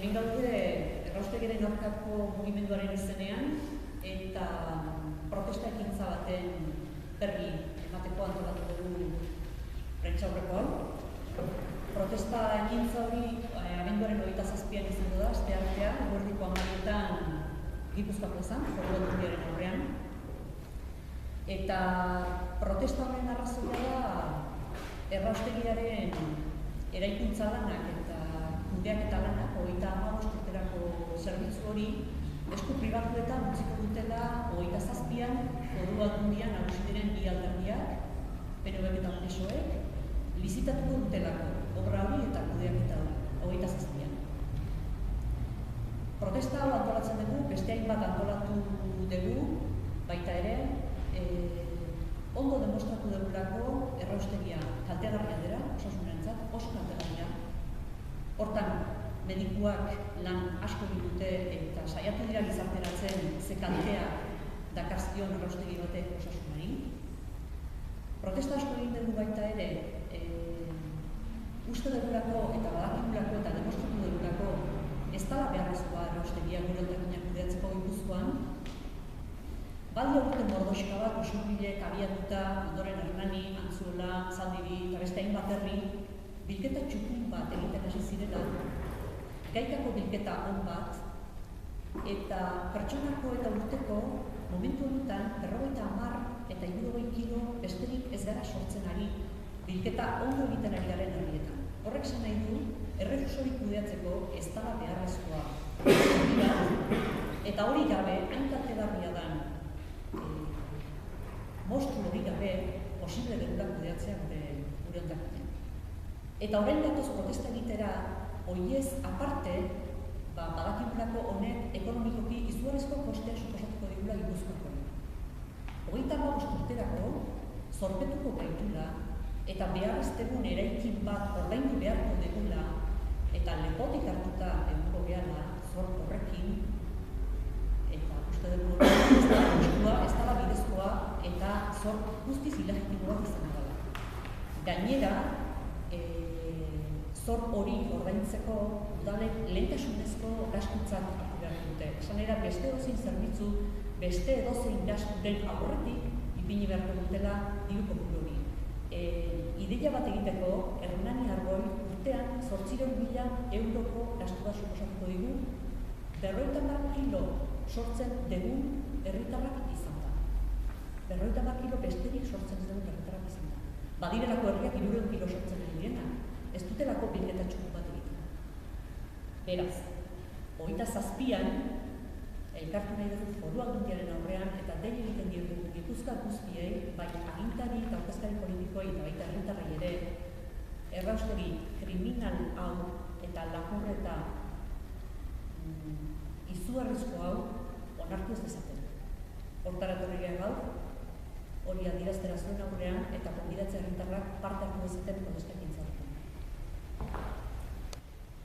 Hemen gaude erraustegiaren aurkako mugimenduaren izenean eta protesta ekintza baten berri emateko antolatu dugu prentsaurreko hau. Protesta ekintza hori abenduaren 27an izango da, asteartean, eguerdiko 12etan Gipuzkoako izan, Foru Aldundiaren aurrean. Eta protesta horren arrazoia da erraustegiaren eraikuntza lanak eta kudeaketa lanak 35 urterako zerbitzu hori esku pribatuetan utziko dutela 27an Foru Aldundian nagusi diren bi alderdiak, PNVk eta PSOEk, lizitatuko dutelako obra hori eta kudeaketa hori 27an. Protesta hau antolatzen dugu, beste hainbat antolatu dugu, baita ere, ondo demostratu dugulako erraustegia kaltegarria dela, osasunarentzat, oso kaltegarria. Hortan, medikuak lan asko ditute eta saiatu dira gizarteratzen ze kaltea dakarzion erraustegi batek osasunari. Protesta asko egin dugu baita ere, uste dugulako eta badakigulako eta demostratu dugulako ez dela beharrezkoa erraustegia gure hontakinak kudeatzeko Gipuzkoan. Balio urte mordoxka bat usurbilek abiatuta, ondoren Hernani, Antzuola, Zaldibi eta beste hainbat herri bilketa txukun bat egiten hasi zirela, gaikako bilketa on bat, eta pertsonako eta urteko momentu honetan 50 eta 60 kilo besterik ez gara sortzen ari bilketa ondo egiten ari garen herrietan. Horrek esan nahi du, errefusorik kudeatzeko ez dela beharrezkoa. Eta hori gabe, hain kaltegarria dan mostru hori gabe posible dugula kudeatzea gure hontakinean. Eta horrein datoz protesta egitera, oiez aparte, badakigulako honek ekonomikoki izugarrizko kostea suposatuko digula Gipuzkoako. 35 urterako zorpetuko gaitula eta beharreztegun eraikin bat ordaindu beharko dugula eta lepotik hartuta egungo gehala zor horrekin eta uste dugu ez dela bidezkoa eta zor guztiz ilegitimoa izan dela. Gainera, zor hori ordaintzeko udalek lehentasunezko gastutzat hartu behar dute. Esan era, beste edozein zerbitzu, beste edozein gasturen aurretik ipini beharko dutela diru kopuru hori. Ideia bat egiteko, Hernani Argoi urtean 800.000 euroko gastua suposatuko digu, 50 kilo sortzen dugun herritarrak izan da. 50 kilo besterik sortzen dugun herritarrak izan da. Badirelako herriak 300 kilo sortzen direnak, ez dutelako bilketa txukun bat egiten. Beraz, 27an, elkartu nahi dugu Foru Aldundiaren aurrean eta dei egiten diogu Gipuzkoa guztiei, bai agintari eta aurkezkari politikoei eta baita herritarrei ere, erraustegi kriminal hau eta lapurreta izugarrizko hau onartu ez dezaten. Hortara etorri gaur, hori adieraztera zuen aurrean eta konbidatzea herritarrak parte hartu dezaten protesta ekintza